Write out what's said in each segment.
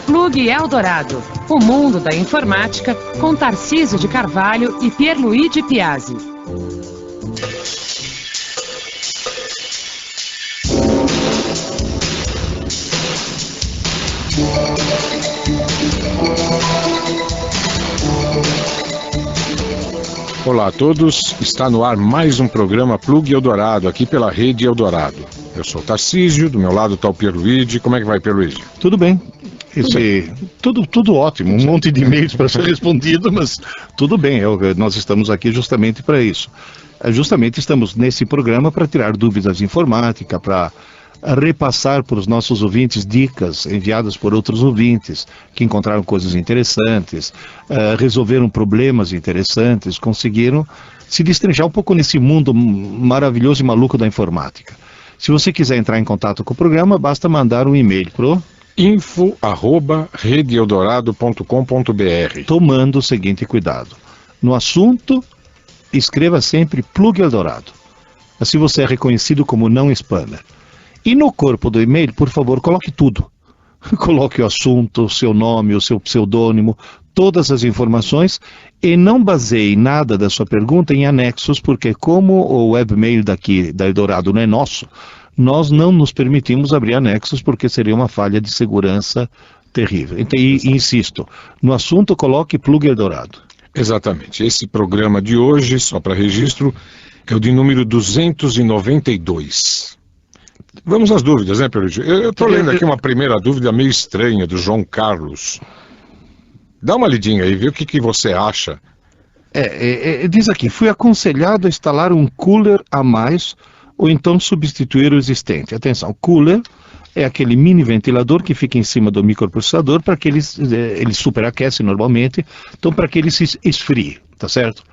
Plug Eldorado, o mundo da informática, com Tarcísio de Carvalho e Pierluigi Piazzi. Olá a todos, está no ar mais um programa Plug Eldorado, aqui pela Rede Eldorado. Eu sou o Tarcísio, do meu lado está o Pierluigi. Como é que vai, Pierluigi? Tudo bem. Tudo ótimo, um monte de e-mails para ser respondido, mas tudo bem, nós estamos aqui justamente para isso. Justamente estamos nesse programa para tirar dúvidas de informática, para repassar para os nossos ouvintes dicas enviadas por outros ouvintes que encontraram coisas interessantes, resolveram problemas interessantes, conseguiram se destrinchar um pouco nesse mundo maravilhoso e maluco da informática. Se você quiser entrar em contato com o programa, basta mandar um e-mail pro info@redeeldorado.com.br, tomando o seguinte cuidado. No assunto, escreva sempre Plug Eldorado. Assim você é reconhecido como não spammer. E no corpo do e-mail, por favor, coloque tudo. Coloque o assunto, o seu nome, o seu pseudônimo, todas as informações, e não baseie nada da sua pergunta em anexos, porque como o webmail daqui da Eldorado não é nosso, nós não nos permitimos abrir anexos, porque seria uma falha de segurança terrível. Então, e insisto, no assunto coloque Plug Eldorado. Exatamente. Esse programa de hoje, só para registro, é o de número 292. Vamos às dúvidas, né, Pierluigi? Eu estou lendo aqui uma primeira dúvida meio estranha do João Carlos. Dá uma lidinha aí, vê o que você acha. Diz aqui, fui aconselhado a instalar um cooler a mais ou então substituir o existente. Atenção, cooler é aquele mini ventilador que fica em cima do microprocessador para que ele superaquece normalmente, então para que ele se esfrie, tá certo?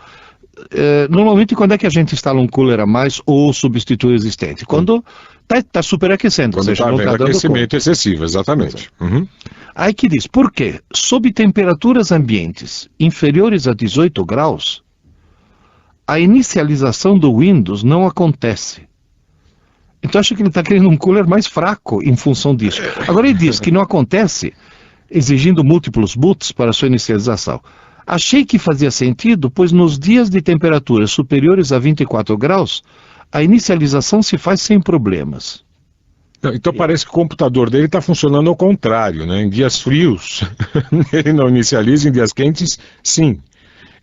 Normalmente, quando é que a gente instala um cooler a mais ou substitui o existente? Quando está superaquecendo. Quando está havendo aquecimento excessivo, exatamente. Uhum. Aí que diz, por quê? Sob temperaturas ambientes inferiores a 18 graus, a inicialização do Windows não acontece. Então acho que ele está querendo um cooler mais fraco em função disso. Agora ele diz que não acontece exigindo múltiplos boots para sua inicialização. Achei que fazia sentido, pois nos dias de temperaturas superiores a 24 graus, a inicialização se faz sem problemas. Então parece que o computador dele está funcionando ao contrário, né? Em dias frios, ele não inicializa, em dias quentes, sim.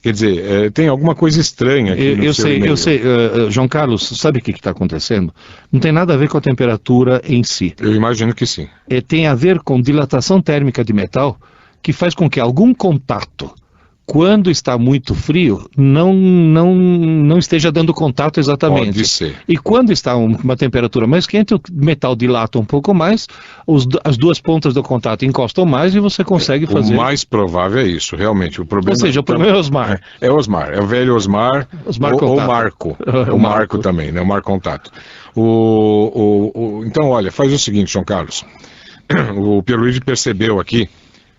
Quer dizer, tem alguma coisa estranha aqui no seu e-mail. Eu sei, João Carlos, sabe o que está acontecendo? Não tem nada a ver com a temperatura em si. Eu imagino que sim. Tem a ver com dilatação térmica de metal, que faz com que algum contato, quando está muito frio, não esteja dando contato exatamente. Pode ser. E quando está uma temperatura mais quente, o metal dilata um pouco mais, as duas pontas do contato encostam mais e você consegue fazer... O mais provável é isso, realmente. O problema... Ou seja, o problema é Osmar. É Osmar, é o velho Osmar ou Marco. O Marco também, né? O Marco Contato. Então, olha, faz o seguinte, João Carlos. O Pierluigi percebeu aqui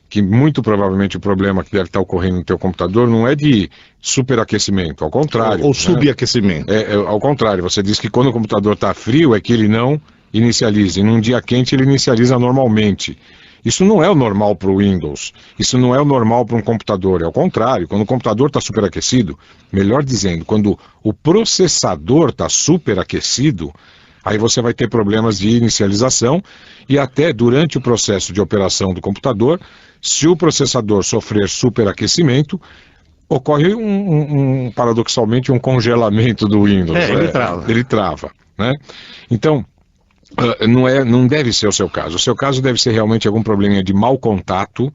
que muito provavelmente o problema que deve estar ocorrendo no teu computador não é de superaquecimento, ao contrário. Ou subaquecimento. Ao contrário, você diz que quando o computador está frio é que ele não inicializa, e num dia quente ele inicializa normalmente. Isso não é o normal para o Windows, isso não é o normal para um computador, é ao contrário. Quando o computador está superaquecido, melhor dizendo, quando o processador está superaquecido, aí você vai ter problemas de inicialização e até durante o processo de operação do computador, se o processador sofrer superaquecimento, ocorre paradoxalmente um congelamento do Windows. Ele trava. Né? Então, não deve ser o seu caso. O seu caso deve ser realmente algum probleminha de mau contato.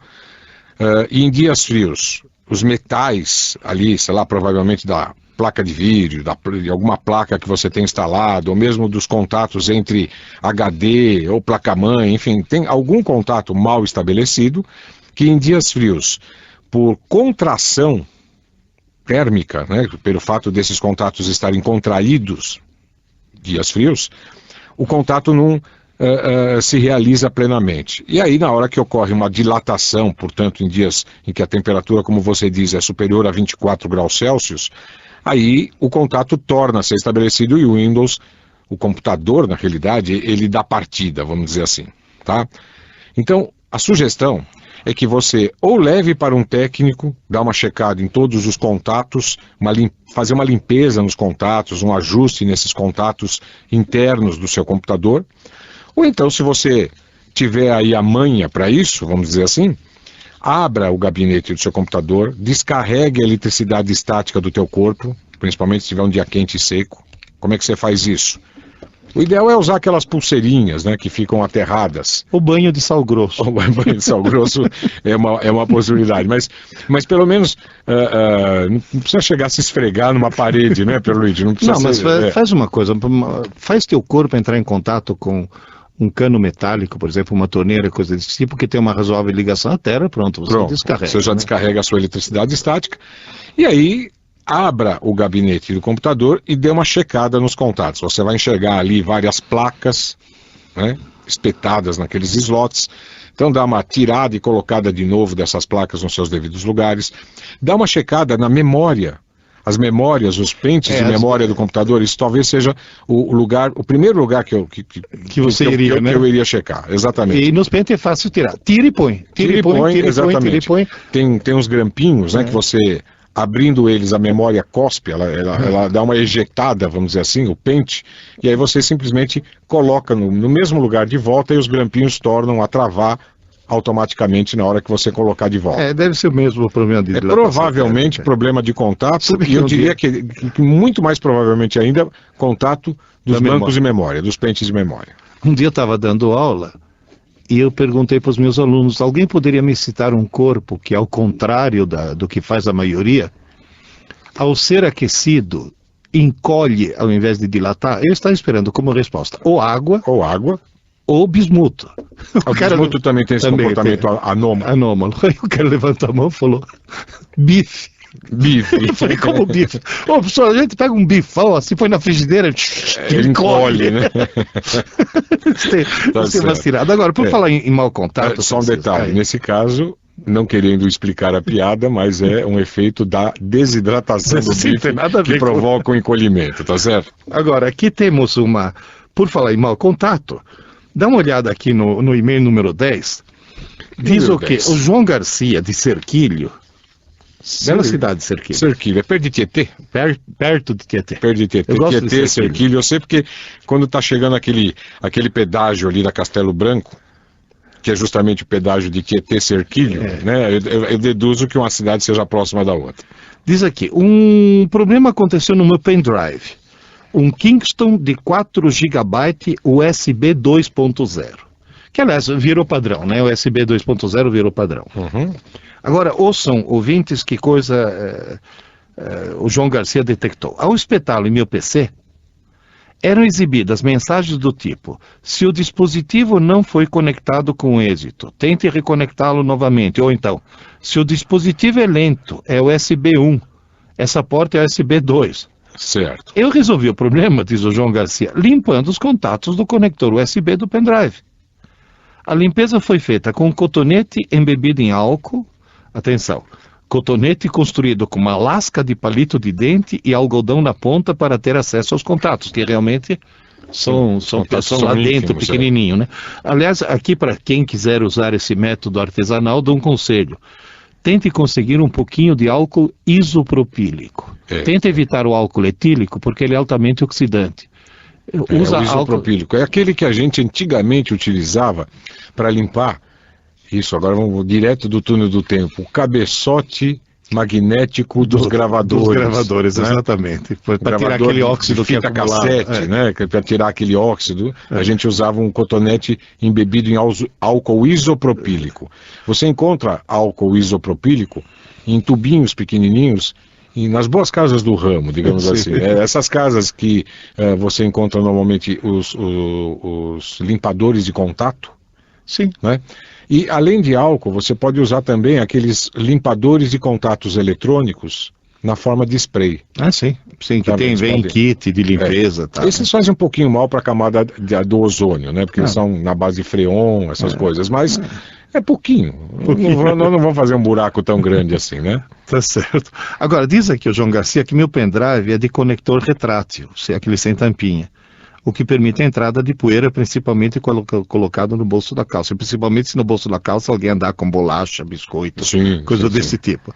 E em dias frios, os metais ali, sei lá, provavelmente da placa de vídeo, de alguma placa que você tem instalado, ou mesmo dos contatos entre HD ou placa-mãe, enfim, tem algum contato mal estabelecido, que em dias frios, por contração térmica, né, pelo fato desses contatos estarem contraídos, dias frios, o contato não se realiza plenamente. E aí, na hora que ocorre uma dilatação, portanto, em dias em que a temperatura, como você diz, é superior a 24 graus Celsius, aí o contato torna a ser estabelecido e o Windows, o computador, na realidade, ele dá partida, vamos dizer assim, tá? Então, a sugestão é que você ou leve para um técnico, dar uma checada em todos os contatos, fazer uma limpeza nos contatos, um ajuste nesses contatos internos do seu computador, ou então, se você tiver aí a manha para isso, vamos dizer assim, abra o gabinete do seu computador, descarregue a eletricidade estática do teu corpo, principalmente se tiver um dia quente e seco. Como é que você faz isso? O ideal é usar aquelas pulseirinhas, né, que ficam aterradas. O banho de sal grosso. O banho de sal grosso é uma possibilidade, mas pelo menos não precisa chegar a se esfregar numa parede, né, Pierluigi? Não precisa faz uma coisa, faz teu corpo entrar em contato com um cano metálico, por exemplo, uma torneira, coisa desse tipo, que tem uma razoável ligação à terra, pronto, você descarrega. Você já descarrega a sua eletricidade estática, e aí abra o gabinete do computador e dê uma checada nos contatos. Você vai enxergar ali várias placas, né, espetadas naqueles slots. Então dá uma tirada e colocada de novo dessas placas nos seus devidos lugares. Dá uma checada na memória. As memórias, os pentes de memória do computador, isso talvez seja o primeiro lugar que eu iria checar, exatamente. E nos pentes é fácil tirar. Tira e põe. Exatamente. Tem uns grampinhos, né, que você, abrindo eles, a memória cospe, ela dá uma ejectada, vamos dizer assim, o pente, e aí você simplesmente coloca no mesmo lugar de volta e os grampinhos tornam a travar automaticamente na hora que você colocar de volta. Deve ser o mesmo problema de provavelmente problema de contato, e eu diria que muito mais provavelmente ainda, contato dos bancos de memória, dos pentes de memória. Um dia eu estava dando aula e eu perguntei para os meus alunos, alguém poderia me citar um corpo que, ao contrário do que faz a maioria, ao ser aquecido, encolhe ao invés de dilatar? Eu estava esperando como resposta ou água, ou bismuto. O bismuto também tem esse comportamento anômalo. Aí o cara levantou a mão e falou, bife. Eu falei, como bife? Professor, a gente pega um bifão assim, põe na frigideira, ele encolhe, né? Você é vacilado. Agora, por falar em mau contato... Só um detalhe, nesse caso, não querendo explicar a piada, mas é um efeito da desidratação do bife que provoca o encolhimento, tá certo? Agora, aqui temos por falar em mau contato, dá uma olhada aqui no e-mail número 10. Diz o quê? O João Garcia, de Serquilho. Bela cidade de Serquilho. Serquilho, é perto de Tietê? Perto de Tietê. Perto de Tietê. Tietê, Serquilho. Eu sei porque quando está chegando aquele pedágio ali da Castelo Branco, que é justamente o pedágio de Tietê, Serquilho, né? Eu deduzo que uma cidade seja próxima da outra. Diz aqui, um problema aconteceu no meu pendrive. Um Kingston de 4 GB USB 2.0. Que, aliás, virou padrão, né? O USB 2.0 virou padrão. Uhum. Agora, ouçam, ouvintes, que coisa o João Garcia detectou. Ao espetá-lo em meu PC, eram exibidas mensagens do tipo: se o dispositivo não foi conectado com êxito, tente reconectá-lo novamente. Ou então, se o dispositivo é lento, é USB 1, essa porta é USB 2. Certo. Eu resolvi o problema, diz o João Garcia, limpando os contatos do conector USB do pendrive. A limpeza foi feita com um cotonete embebido em álcool. Atenção, cotonete construído com uma lasca de palito de dente e algodão na ponta para ter acesso aos contatos, que realmente são lá dentro, pequenininho, né? Aliás, aqui para quem quiser usar esse método artesanal, dou um conselho. Tente conseguir um pouquinho de álcool isopropílico. Tente evitar o álcool etílico, porque ele é altamente oxidante. Usa o isopropílico. É aquele que a gente antigamente utilizava para limpar, isso, agora vamos direto do túnel do tempo, o cabeçote magnético dos gravadores. Dos gravadores, né? Exatamente. Para tirar aquele óxido que fita cassete, né? Para tirar aquele óxido, a gente usava um cotonete embebido em álcool isopropílico. Você encontra álcool isopropílico em tubinhos pequenininhos e nas boas casas do ramo, digamos assim. Essas casas que você encontra normalmente os limpadores de contato. Sim. Né? E além de álcool, você pode usar também aqueles limpadores de contatos eletrônicos na forma de spray. Ah, sim. Sim, que vem kit de limpeza. Tá, esses fazem um pouquinho mal para a camada do ozônio, né? Porque eles são na base de freon, essas coisas, mas é pouquinho. Não vão fazer um buraco tão grande assim, né? Tá certo. Agora, diz aqui o João Garcia que meu pendrive é de conector retrátil, aquele sem tampinha. o que permite a entrada de poeira, principalmente colocado no bolso da calça, principalmente se no bolso da calça alguém andar com bolacha, biscoito, coisa desse tipo.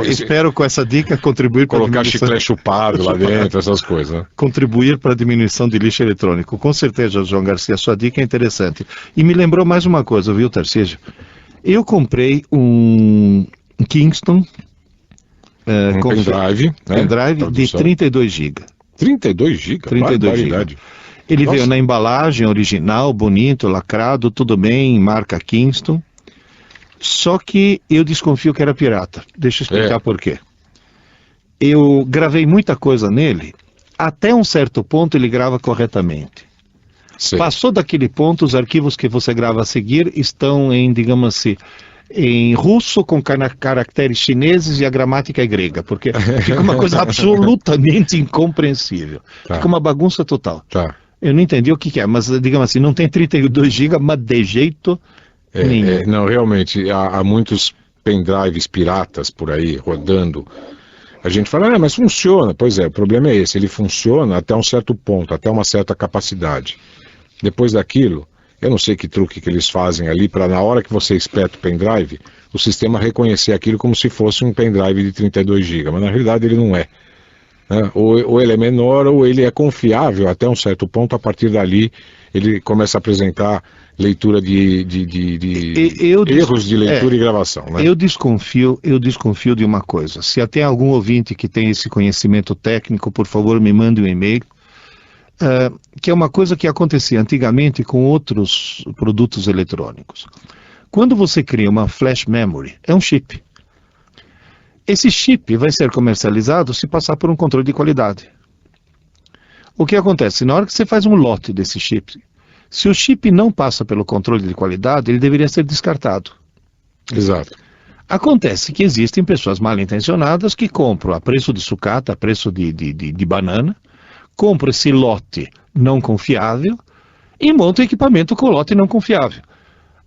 Espero com essa dica contribuir para colocar chiclete chupado lá dentro, essas coisas, né? Contribuir para a diminuição de lixo eletrônico. Com certeza, João Garcia, sua dica é interessante. E me lembrou mais uma coisa, viu, Tarcísio? Eu comprei um Kingston pendrive de 32 GB. 32 GB? 32 GB. Ele veio na embalagem original, bonito, lacrado, tudo bem, marca Kingston. Só que eu desconfio que era pirata. Deixa eu explicar por quê. Eu gravei muita coisa nele, até um certo ponto ele grava corretamente. Sim. Passou daquele ponto, os arquivos que você grava a seguir estão em, digamos assim, em russo com caracteres chineses e a gramática é grega, porque fica uma coisa absolutamente incompreensível. Fica uma bagunça total. Eu não entendi o que é, mas digamos assim, não tem 32 GB, mas de jeito... não, realmente, há muitos pendrives piratas por aí rodando. A gente fala, mas funciona. Pois é, o problema é esse, ele funciona até um certo ponto, até uma certa capacidade. Depois daquilo, eu não sei que truque que eles fazem ali para na hora que você espeta o pendrive, o sistema reconhecer aquilo como se fosse um pendrive de 32 GB, mas na realidade ele não é. Né? Ou ele é menor ou ele é confiável até um certo ponto, a partir dali ele começa a apresentar leitura de erros de leitura e gravação. Né? Eu desconfio de uma coisa. Se até algum ouvinte que tem esse conhecimento técnico, por favor, me mande um e-mail. Que é uma coisa que acontecia antigamente com outros produtos eletrônicos. Quando você cria uma flash memory, é um chip. Esse chip vai ser comercializado se passar por um controle de qualidade. O que acontece? Na hora que você faz um lote desse chip, se o chip não passa pelo controle de qualidade, ele deveria ser descartado. Exato. Acontece que existem pessoas mal intencionadas que compram a preço de sucata, a preço de banana, compram esse lote não confiável e montam equipamento com lote não confiável.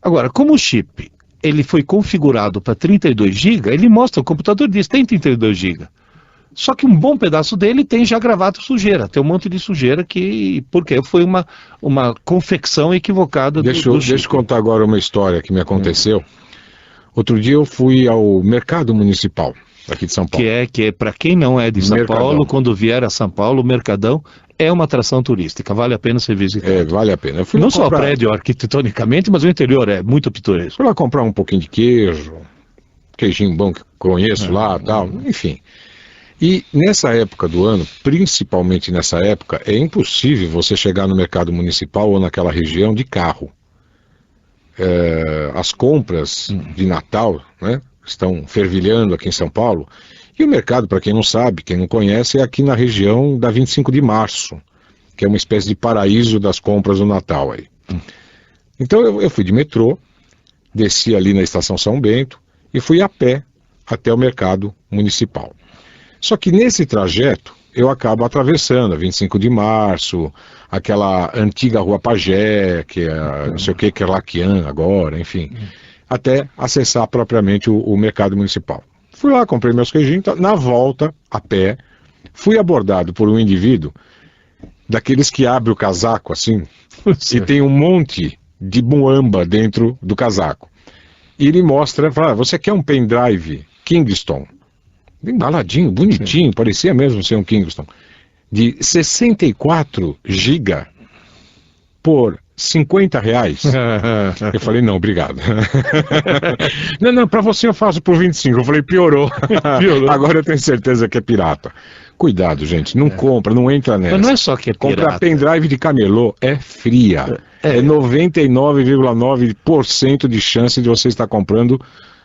Agora, como o chip ele foi configurado para 32 GB, ele mostra, o computador diz, tem 32 GB. Só que um bom pedaço dele tem já gravado sujeira, tem um monte de sujeira porque foi uma confecção equivocada do chip. Deixa eu contar agora uma história que me aconteceu. Outro dia eu fui ao Mercado Municipal, aqui de São Paulo. Que é para quem não é de São Paulo, quando vier a São Paulo, o Mercadão é uma atração turística, vale a pena ser visitado. Vale a pena. Não só o prédio arquitetonicamente, mas o interior é muito pitoresco. Fui lá comprar um pouquinho de queijo, queijinho bom que conheço lá e tal, enfim. E nessa época do ano, principalmente nessa época, é impossível você chegar no mercado municipal ou naquela região de carro. As compras de Natal, né, estão fervilhando aqui em São Paulo. E o mercado, para quem não sabe, quem não conhece, é aqui na região da 25 de março, que é uma espécie de paraíso das compras do Natal aí. Então eu fui de metrô, desci ali na estação São Bento e fui a pé até o mercado municipal. Só que nesse trajeto eu acabo atravessando a 25 de março, aquela antiga Rua Pajé, que é não sei o que é Laquian agora, enfim, até acessar propriamente o mercado municipal. Fui lá, comprei meus queijinhos, na volta, a pé, fui abordado por um indivíduo, daqueles que abre o casaco assim, e tem um monte de muamba dentro do casaco. E ele mostra, fala, você quer um pendrive Kingston? Embaladinho, bonitinho, parecia mesmo ser um Kingston, de 64 GB por R$50. Eu falei, não, obrigado. não, pra você eu faço por 25. Eu falei, piorou. Agora eu tenho certeza que é pirata. Cuidado, gente, não compra, não entra nessa. Mas não é só que é pirata. Comprar pendrive de camelô é fria. É 99,9% de chance de você estar comprando.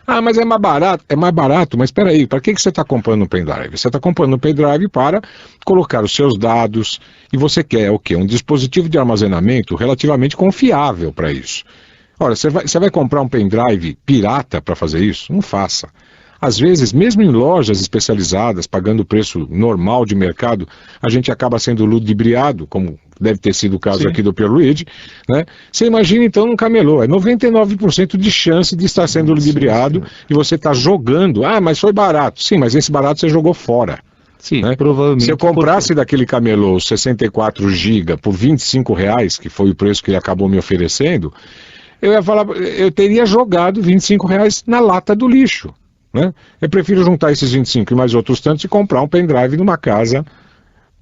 Ah, mas é mais barato. É mais barato, mas espera aí, para que você está comprando um pendrive? Você está comprando um pendrive para colocar os seus dados e você quer o quê? Um dispositivo de armazenamento relativamente confiável para isso. Ora, você vai comprar um pendrive pirata para fazer isso? Não faça. Às vezes, mesmo em lojas especializadas, pagando o preço normal de mercado, a gente acaba sendo ludibriado, como deve ter sido o caso aqui do Pierluigi, né? Você imagina então num camelô, é 99% de chance de estar sendo ludibriado e você está jogando, mas foi barato. Sim, mas esse barato você jogou fora. Sim, né? provavelmente. Se eu comprasse daquele camelô 64 GB por R$25, que foi o preço que ele acabou me oferecendo, eu ia falar, eu teria jogado R$25 na lata do lixo, né? Eu prefiro juntar esses 25 e mais outros tantos e comprar um pendrive numa casa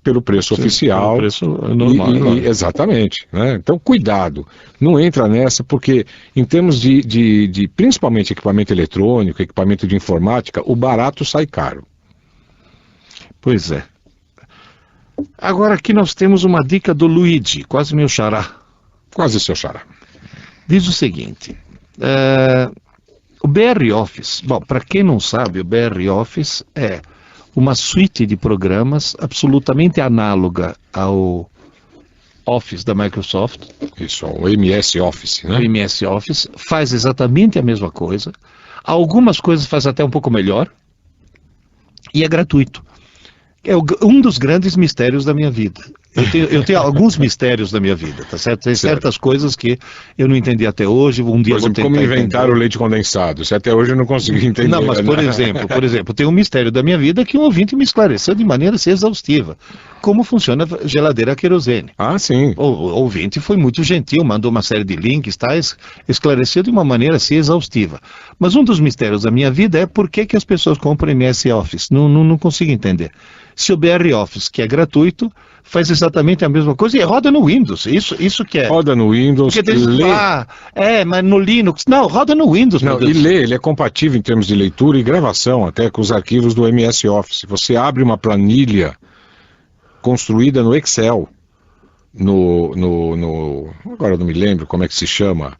pelo preço oficial. Pelo preço normal. Exatamente, né? Então, cuidado. Não entra nessa, porque em termos de principalmente equipamento eletrônico, equipamento de informática, o barato sai caro. Pois é. Agora aqui nós temos uma dica do Luigi, quase meu xará. Quase seu xará. Diz o seguinte, o BR Office, bom, para quem não sabe, o BR Office é uma suite de programas absolutamente análoga ao Office da Microsoft. Isso, o MS Office, né? O MS Office faz exatamente a mesma coisa, algumas coisas faz até um pouco melhor, e é gratuito. É um dos grandes mistérios da minha vida. Eu tenho alguns mistérios da minha vida, tá certo? Tem certas coisas que eu não entendi até hoje, um dia por exemplo, como inventar o leite condensado, se até hoje eu não consegui entender. Não, mas por exemplo, tem um mistério da minha vida que um ouvinte me esclareceu de maneira exaustiva. Como funciona a geladeira a querosene. Ah, sim. O ouvinte foi muito gentil, mandou uma série de links, tá? Esclareceu de uma maneira exaustiva. Mas um dos mistérios da minha vida é por que as pessoas compram MS Office. Não consigo entender. Se o BR Office, que é gratuito, faz exatamente a mesma coisa e roda no Windows. Isso que é. Roda no Windows, lê. Mas no Linux. Não, roda no Windows. Não, e lê, ele é compatível em termos de leitura e gravação, até com os arquivos do MS Office. Você abre uma planilha construída no Excel, agora eu não me lembro como é que se chama,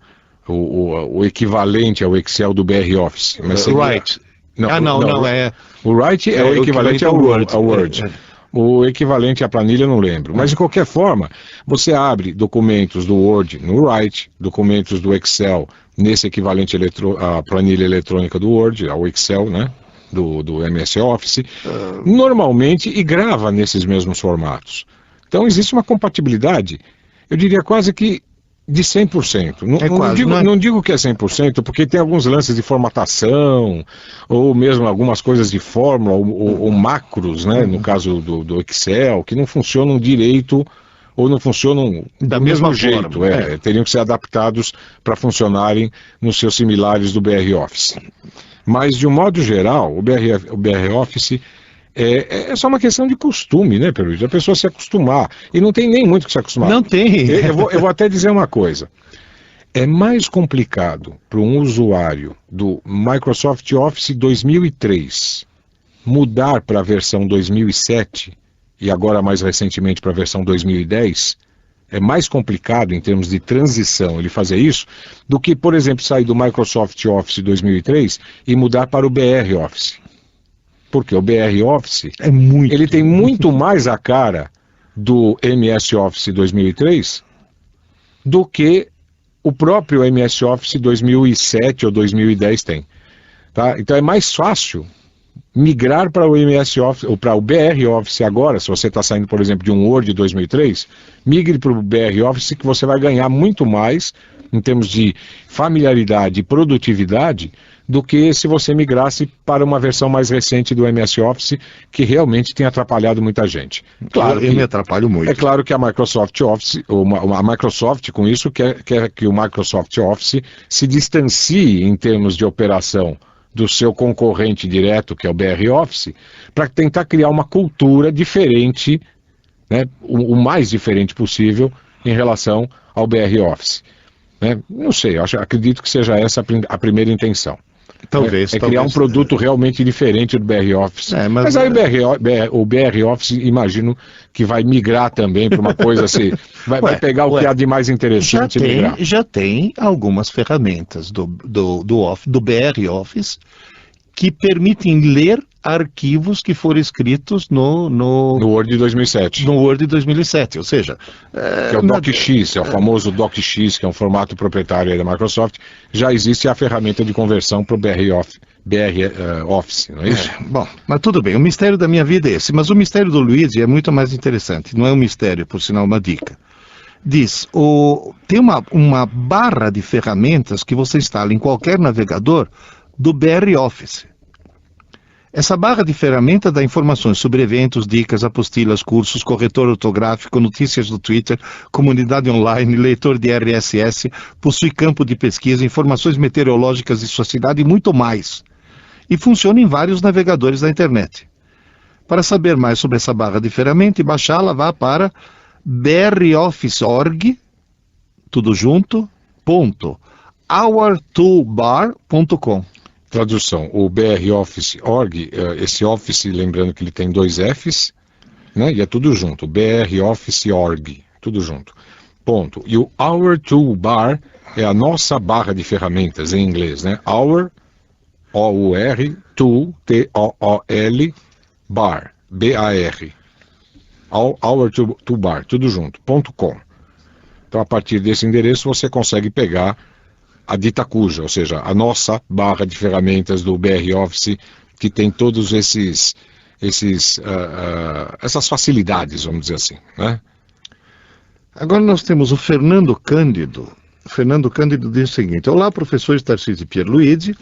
o equivalente ao Excel do BR Office. Mas Write. O Write é o equivalente ao Word. O equivalente à planilha eu não lembro. Mas de qualquer forma, você abre documentos do Word no Write, documentos do Excel nesse equivalente à planilha eletrônica do Word, ao Excel, né? Do MS Office, normalmente, e grava nesses mesmos formatos. Então existe uma compatibilidade, eu diria quase que de 100%. Não digo que é 100%, porque tem alguns lances de formatação, ou mesmo algumas coisas de fórmula, ou macros, né, no caso do Excel, que não funcionam direito, ou não funcionam do mesmo jeito. Teriam que ser adaptados para funcionarem nos seus similares do BR Office. Mas, de um modo geral, o BR Office é só uma questão de costume, né, Peruíde? A pessoa se acostumar. E não tem nem muito que se acostumar. Não tem. Eu vou até dizer uma coisa. É mais complicado para um usuário do Microsoft Office 2003 mudar para a versão 2007 e agora mais recentemente para a versão 2010... é mais complicado em termos de transição ele fazer isso, do que, por exemplo, sair do Microsoft Office 2003 e mudar para o BR Office. Porque o BR Office, ele tem muito mais a cara do MS Office 2003 do que o próprio MS Office 2007 ou 2010 tem. Tá? Então é mais fácil migrar para o MS Office ou para o BR Office agora. Se você está saindo, por exemplo, de um Word 2003, migre para o BR Office, que você vai ganhar muito mais em termos de familiaridade e produtividade do que se você migrasse para uma versão mais recente do MS Office, que realmente tem atrapalhado muita gente. Claro, eu me atrapalho muito. É claro que a Microsoft Office, a Microsoft com isso quer que o Microsoft Office se distancie em termos de operação do seu concorrente direto, que é o BR Office, para tentar criar uma cultura diferente, né, o mais diferente possível em relação ao BR Office. Né? Não sei, acredito que seja essa a primeira intenção. Talvez. Criar um produto realmente diferente do BR Office. Mas aí o BR Office, imagino que vai migrar também para uma coisa assim, vai pegar o que há de mais interessante e migrar. Já tem algumas ferramentas do BR Office que permitem ler arquivos que foram escritos no Word 2007. No Word 2007, ou seja... que é o DocX, é o famoso DocX, que é um formato proprietário aí da Microsoft. Já existe a ferramenta de conversão para o BR Office, não é isso? Bom, mas tudo bem, o mistério da minha vida é esse, mas o mistério do Luigi é muito mais interessante, não é um mistério, por sinal, uma dica. Diz, tem uma barra de ferramentas que você instala em qualquer navegador do BR Office. Essa barra de ferramenta dá informações sobre eventos, dicas, apostilas, cursos, corretor ortográfico, notícias do Twitter, comunidade online, leitor de RSS, possui campo de pesquisa, informações meteorológicas de sua cidade e muito mais. E funciona em vários navegadores da internet. Para saber mais sobre essa barra de ferramenta e baixá-la, vá para broffice.org, tudo junto, .our2bar.com. Tradução, o broffice.org, esse Office, lembrando que ele tem 2 Fs, né? E é tudo junto, broffice.org, tudo junto. Ponto. E o Our2Bar é a nossa barra de ferramentas em inglês, né? Our, O-U-R, to, T-O-O-L, bar, B-A-R. Our2Bar, tudo junto, .com. Então, a partir desse endereço, você consegue pegar a dita cuja, ou seja, a nossa barra de ferramentas do BR Office, que tem todos essas facilidades, vamos dizer assim, né? Agora nós temos o Fernando Cândido. O Fernando Cândido diz o seguinte: olá, professores Tarcísio e Pierluigi.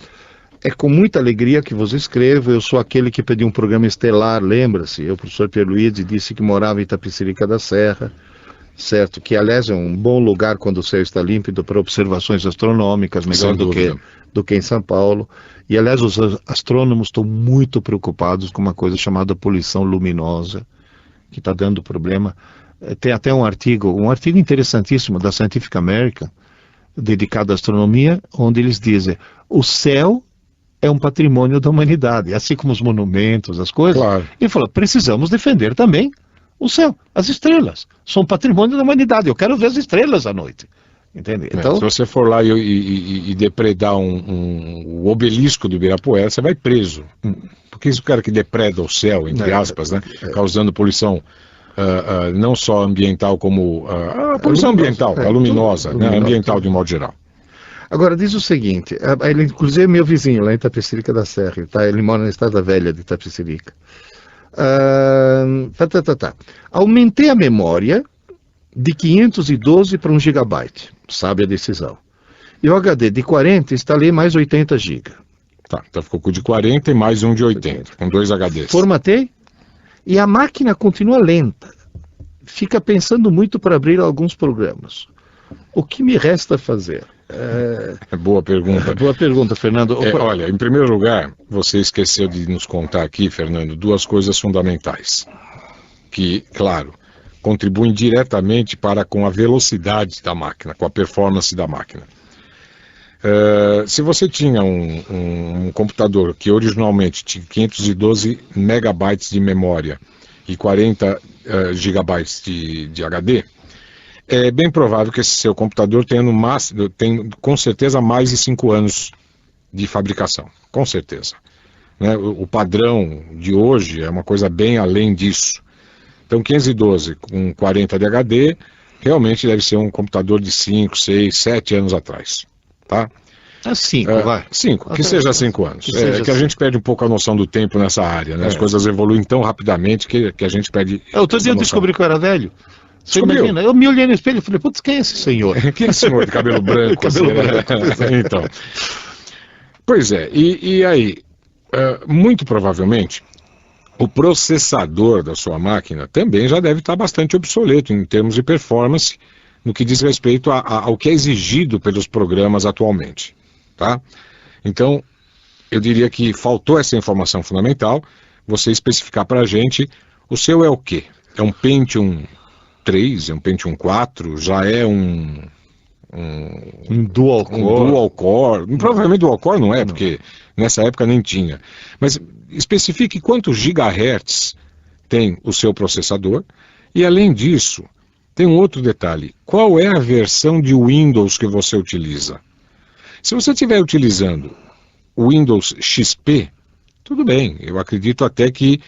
É com muita alegria que vos escrevo. Eu sou aquele que pediu um programa estelar, lembra-se? Eu, professor Pierluigi, disse que morava em Itapecerica da Serra, certo? Que, aliás, é um bom lugar quando o céu está límpido para observações astronômicas, melhor do que em São Paulo. E, aliás, os astrônomos estão muito preocupados com uma coisa chamada poluição luminosa, que está dando problema. Tem até um artigo interessantíssimo da Scientific American, dedicado à astronomia, onde eles dizem: o céu é um patrimônio da humanidade, assim como os monumentos, as coisas. Claro. Ele falou: precisamos defender também o céu, as estrelas, são patrimônio da humanidade, eu quero ver as estrelas à noite. Entende? Então, se você for lá e depredar o obelisco do Ibirapuera, você vai preso. Porque esse cara que depreda o céu, entre aspas, né, causando poluição não só ambiental, como a poluição ambiental, a luminosa, né, ambiental de modo geral. Agora, diz o seguinte, ele inclusive é meu vizinho lá em Itapecerica da Serra, tá? Ele mora na Estrada Velha de Itapecerica. Aumentei a memória de 512 para 1 GB, sabe a decisão. E o HD de 40, instalei mais 80 GB. Tá, então ficou com o de 40 e mais um de 80, com 2 HDs. Formatei, e a máquina continua lenta. Fica pensando muito para abrir alguns programas. O que me resta fazer? Boa pergunta. Boa pergunta, Fernando. Olha, em primeiro lugar, você esqueceu de nos contar aqui, Fernando, 2 coisas fundamentais, que, claro, contribuem diretamente com a velocidade da máquina, com a performance da máquina. Se você tinha um computador que originalmente tinha 512 megabytes de memória e 40 gigabytes de HD, é bem provável que esse seu computador tenha com certeza mais de 5 anos de fabricação, com certeza. Né? O padrão de hoje é uma coisa bem além disso. Então 512 com 40 de HD realmente deve ser um computador de 5, 6, 7 anos atrás. Tá? 5, vai. 5, que seja 5 anos. Que a gente perde um pouco a noção do tempo nessa área, né? As coisas evoluem tão rapidamente que a gente perde. Outro dia eu descobri que eu era velho. Você Descobriu? imagina, eu me olhei no espelho e falei: putz, quem é esse senhor? Quem é esse senhor de cabelo branco? Cabelo branco. Então. Pois é, e aí, muito provavelmente, o processador da sua máquina também já deve estar bastante obsoleto em termos de performance, no que diz respeito ao que é exigido pelos programas atualmente. Tá? Então, eu diria que faltou essa informação fundamental, você especificar para a gente, o seu é o quê? É um Pentium 3, é um Pentium 4, já é um dual core. Dual core. Provavelmente dual core não é, porque nessa época nem tinha. Mas especifique quantos gigahertz tem o seu processador. E além disso, tem um outro detalhe. Qual é a versão de Windows que você utiliza? Se você estiver utilizando o Windows XP, tudo bem. Eu acredito até que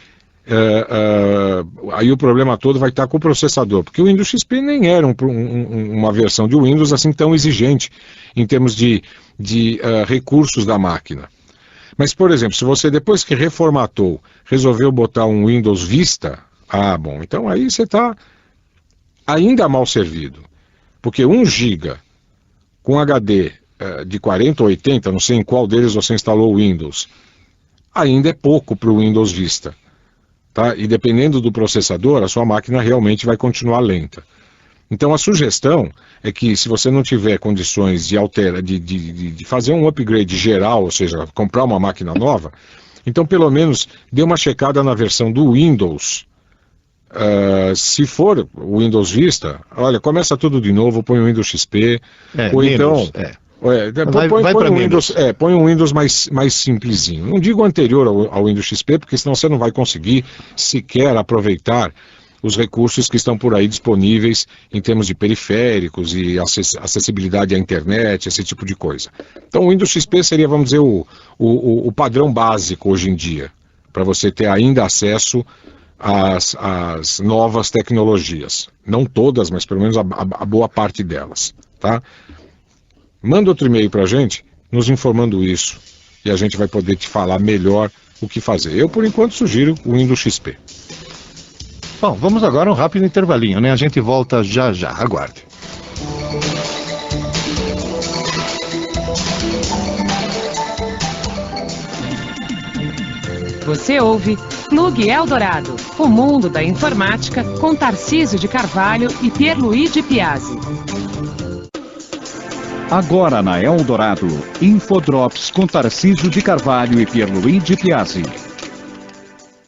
aí o problema todo vai estar com o processador, porque o Windows XP nem era uma versão de Windows assim tão exigente em termos de recursos da máquina. Mas, por exemplo, se você depois que reformatou, resolveu botar um Windows Vista, bom, então aí você está ainda mal servido, porque 1 GB com HD de 40 ou 80, não sei em qual deles você instalou o Windows, ainda é pouco para o Windows Vista. Tá? E dependendo do processador, a sua máquina realmente vai continuar lenta. Então a sugestão é que, se você não tiver condições de fazer um upgrade geral, ou seja, comprar uma máquina nova, então pelo menos dê uma checada na versão do Windows. Se for o Windows Vista, olha, começa tudo de novo, põe o Windows XP, ou menos, então põe um Windows mais simplesinho. Não digo anterior ao Windows XP, porque senão você não vai conseguir sequer aproveitar os recursos que estão por aí disponíveis em termos de periféricos e acessibilidade à internet, esse tipo de coisa. Então o Windows XP seria, vamos dizer, o padrão básico hoje em dia, para você ter ainda acesso às novas tecnologias. Não todas, mas pelo menos a boa parte delas. Tá? Manda outro e-mail para a gente, nos informando isso, e a gente vai poder te falar melhor o que fazer. Eu, por enquanto, sugiro o Windows XP. Bom, vamos agora a um rápido intervalinho, né? A gente volta já já, aguarde. Você ouve Plug Eldorado, o mundo da informática, com Tarcísio de Carvalho e Pierluigi Piazzi. Agora na Eldorado, Infodrops com Tarcísio de Carvalho e Pierluigi Piazzi.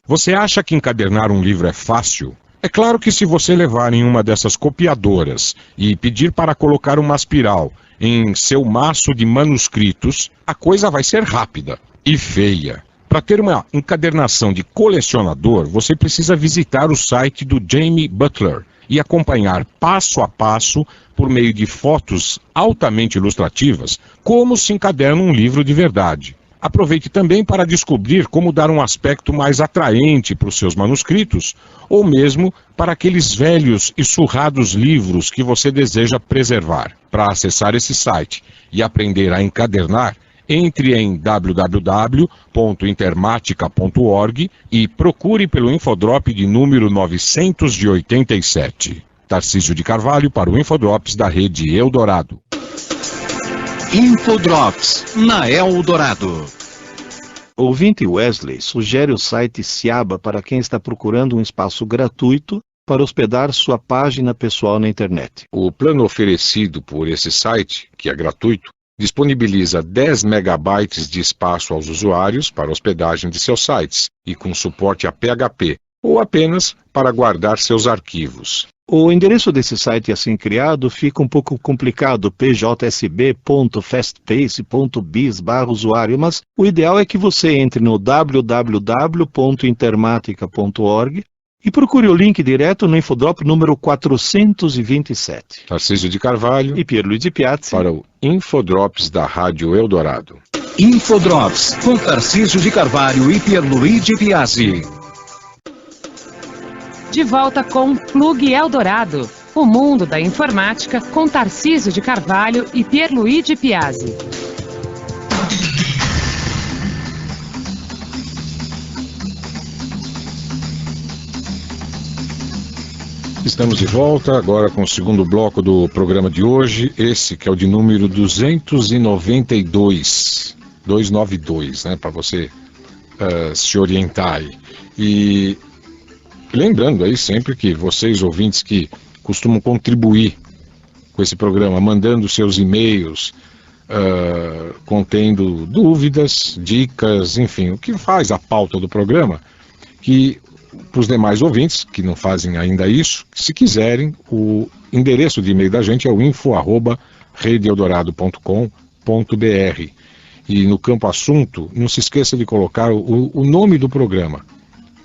Você acha que encadernar um livro é fácil? É claro que se você levar em uma dessas copiadoras e pedir para colocar uma espiral em seu maço de manuscritos, a coisa vai ser rápida e feia. Para ter uma encadernação de colecionador, você precisa visitar o site do Jamie Butler e acompanhar passo a passo, por meio de fotos altamente ilustrativas, como se encaderna um livro de verdade. Aproveite também para descobrir como dar um aspecto mais atraente para os seus manuscritos, ou mesmo para aqueles velhos e surrados livros que você deseja preservar. Para acessar esse site e aprender a encadernar, entre em www.intermatica.org e procure pelo Infodrop de número 987. Tarcísio de Carvalho para o Infodrops da rede Eldorado. Infodrops na Eldorado. O ouvinte Wesley sugere o site Ciaba para quem está procurando um espaço gratuito para hospedar sua página pessoal na internet. O plano oferecido por esse site, que é gratuito, disponibiliza 10 megabytes de espaço aos usuários para hospedagem de seus sites e com suporte a PHP, ou apenas para guardar seus arquivos. O endereço desse site assim criado fica um pouco complicado, pjsb.fastpace.biz/usuário, mas o ideal é que você entre no www.intermatica.org e procure o link direto no Infodrop número 427. Tarcísio de Carvalho e Pierluigi Piazzi para o Infodrops da Rádio Eldorado. Infodrops com Tarcísio de Carvalho e Pierluigi Piazzi. De volta com Plug Eldorado, o mundo da informática, com Tarcísio de Carvalho e Pierluigi Piazzi. Estamos de volta agora com o segundo bloco do programa de hoje, esse que é o de número 292, 292, né, para você se orientar aí. E lembrando aí sempre que vocês, ouvintes que costumam contribuir com esse programa, mandando seus e-mails, contendo dúvidas, dicas, enfim, o que faz a pauta do programa, que para os demais ouvintes que não fazem ainda isso, se quiserem, o endereço de e-mail da gente é o info@redeeldorado.com.br. E no campo assunto, não se esqueça de colocar o nome do programa,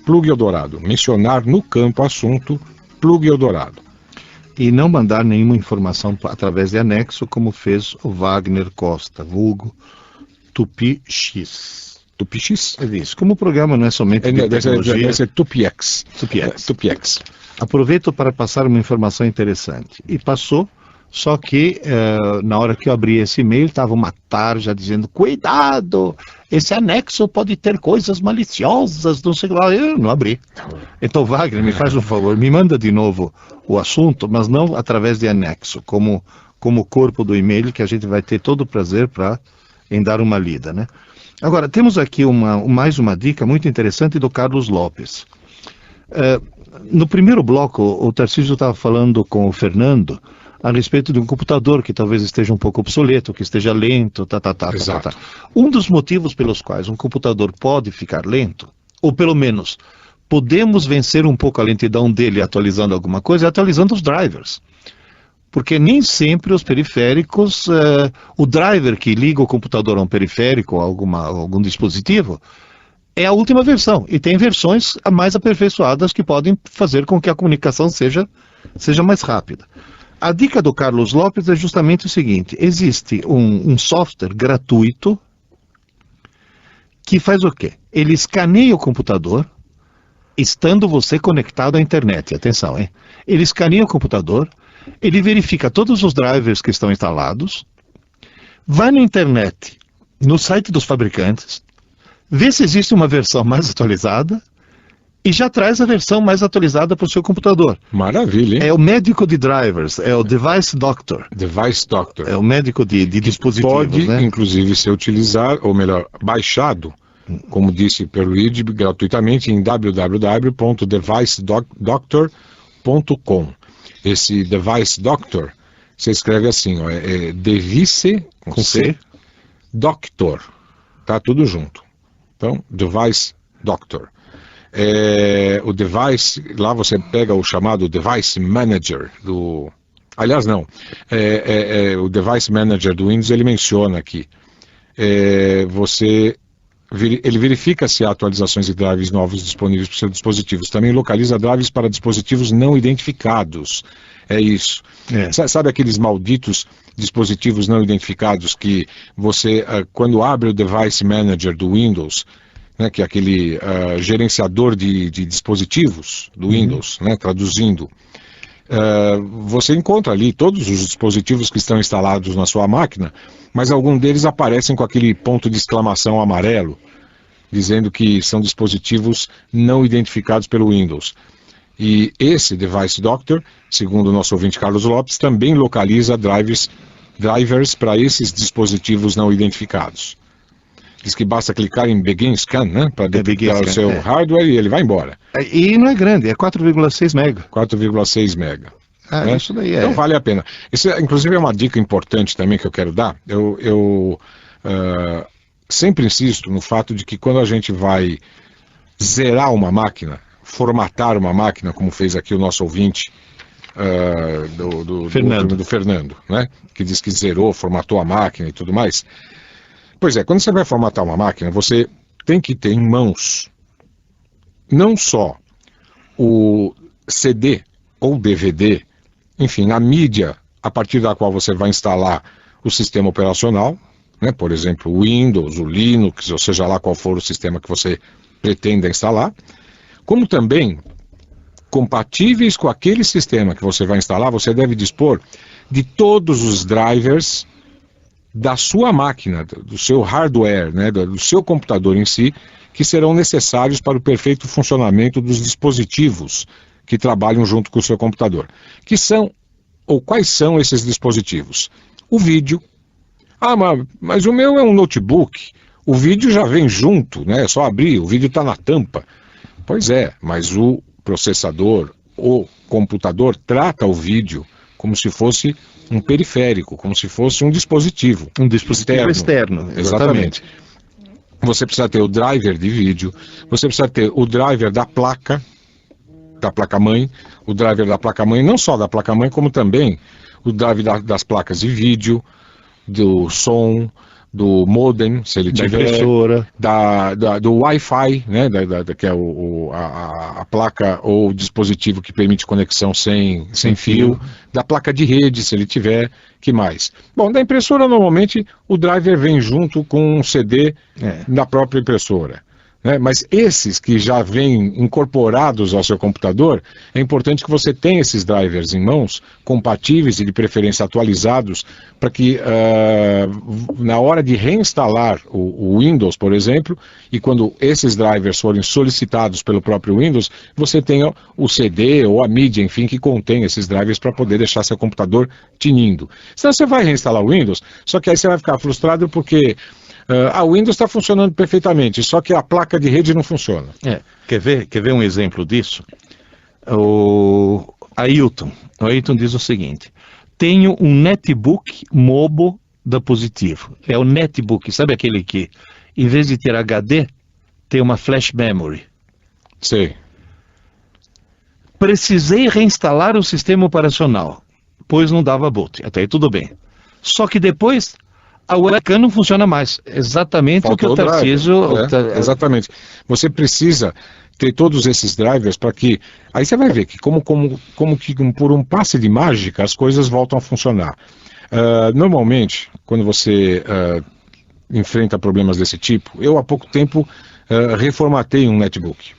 Plug Eldorado, mencionar no campo assunto Plug Eldorado. E não mandar nenhuma informação através de anexo, como fez o Wagner Costa, vulgo Tupi-X. Tupi-X? É isso. Como o programa não é somente de tecnologia... Deve ser Tupi-X. Tupi-X. Aproveito para passar uma informação interessante. E passou, só que na hora que eu abri esse e-mail, estava uma tarja dizendo, cuidado, esse anexo pode ter coisas maliciosas, não sei lá. Eu não abri. Então, Wagner, me faz um favor, me manda de novo o assunto, mas não através de anexo, como corpo do e-mail, que a gente vai ter todo o prazer para em dar uma lida, né? Agora, temos aqui mais uma dica muito interessante do Carlos Lopes. No primeiro bloco, o Tarcísio estava falando com o Fernando a respeito de um computador que talvez esteja um pouco obsoleto, que esteja lento, Exato. Um dos motivos pelos quais um computador pode ficar lento, ou pelo menos podemos vencer um pouco a lentidão dele atualizando alguma coisa, é atualizando os drivers. Porque nem sempre os periféricos, o driver que liga o computador a um periférico, a algum dispositivo, é a última versão. E tem versões mais aperfeiçoadas que podem fazer com que a comunicação seja mais rápida. A dica do Carlos Lopes é justamente o seguinte: existe um software gratuito que faz o quê? Ele escaneia o computador, estando você conectado à internet. Atenção, hein? Ele escaneia o computador, ele verifica todos os drivers que estão instalados, vai na internet, no site dos fabricantes, vê se existe uma versão mais atualizada e já traz a versão mais atualizada para o seu computador. Maravilha, hein? É o médico de drivers, é o Device Doctor. Device Doctor. É o médico de dispositivos, Pode, né? inclusive, ser utilizado, ou melhor, baixado, como disse Perluigi, gratuitamente em www.devicedoctor.com. Esse Device Doctor, você escreve assim, ó, Device, com C, Doctor, tá tudo junto. Então, Device Doctor. O device, lá você pega o chamado Device Manager aliás não, o Device Manager do Windows, ele menciona aqui, ele verifica se há atualizações de drives novos disponíveis para seus dispositivos, também localiza drives para dispositivos não identificados, é isso. Sabe aqueles malditos dispositivos não identificados que você, quando abre o Device Manager do Windows, né, que é aquele gerenciador de dispositivos do Windows, né, traduzindo, você encontra ali todos os dispositivos que estão instalados na sua máquina, mas alguns deles aparecem com aquele ponto de exclamação amarelo, dizendo que são dispositivos não identificados pelo Windows. E esse Device Doctor, segundo o nosso ouvinte Carlos Lopes, também localiza drivers para esses dispositivos não identificados. Diz que basta clicar em Begin Scan, né, para detectar o seu hardware e ele vai embora. E não é grande, é 4,6 mega. 4,6 mega. Né? Isso daí Então vale a pena. Isso, inclusive, é uma dica importante também que eu quero dar. Eu sempre insisto no fato de que quando a gente vai zerar uma máquina, formatar uma máquina, como fez aqui o nosso ouvinte do Fernando, né, que diz que zerou, formatou a máquina e tudo mais. Pois é, quando você vai formatar uma máquina, você tem que ter em mãos não só o CD ou DVD, enfim, a mídia a partir da qual você vai instalar o sistema operacional, né, por exemplo, o Windows, o Linux, ou seja lá qual for o sistema que você pretenda instalar, como também, compatíveis com aquele sistema que você vai instalar, você deve dispor de todos os drivers da sua máquina, do seu hardware, né, do seu computador em si, que serão necessários para o perfeito funcionamento dos dispositivos que trabalham junto com o seu computador. Que são, ou quais são esses dispositivos? O vídeo. Mas o meu é um notebook, o vídeo já vem junto, né, é só abrir, o vídeo está na tampa. Pois é, mas o processador, o computador trata o vídeo como se fosse um periférico, como se fosse um dispositivo. Um dispositivo externo, exatamente. Você precisa ter o driver de vídeo, você precisa ter o driver da placa-mãe, o driver da placa-mãe, não só da placa-mãe, como também o driver das placas de vídeo, do som, do modem, se ele tiver, impressora, do Wi-Fi, né, que é a placa ou dispositivo que permite conexão sem fio, da placa de rede, se ele tiver, que mais? Bom, da impressora, normalmente, o driver vem junto com um CD da própria impressora. Né? Mas esses que já vêm incorporados ao seu computador, é importante que você tenha esses drivers em mãos, compatíveis e de preferência atualizados, para que na hora de reinstalar o Windows, por exemplo, e quando esses drivers forem solicitados pelo próprio Windows, você tenha o CD ou a mídia, enfim, que contém esses drivers para poder deixar seu computador tinindo. Senão você vai reinstalar o Windows, só que aí você vai ficar frustrado porque A Windows está funcionando perfeitamente, só que a placa de rede não funciona. Quer ver um exemplo disso? O Ailton diz o seguinte: tenho um netbook mobile da Positivo. É o netbook, sabe aquele que, em vez de ter HD, tem uma flash memory. Sei. Precisei reinstalar o sistema operacional, pois não dava boot. Até aí tudo bem. Só que depois a webcam não funciona mais. Exatamente Faltou o que o Tarcísio... Exatamente. Você precisa ter todos esses drivers para que... Aí você vai ver que como que por um passe de mágica as coisas voltam a funcionar. Normalmente, quando você enfrenta problemas desse tipo, eu há pouco tempo reformatei um netbook.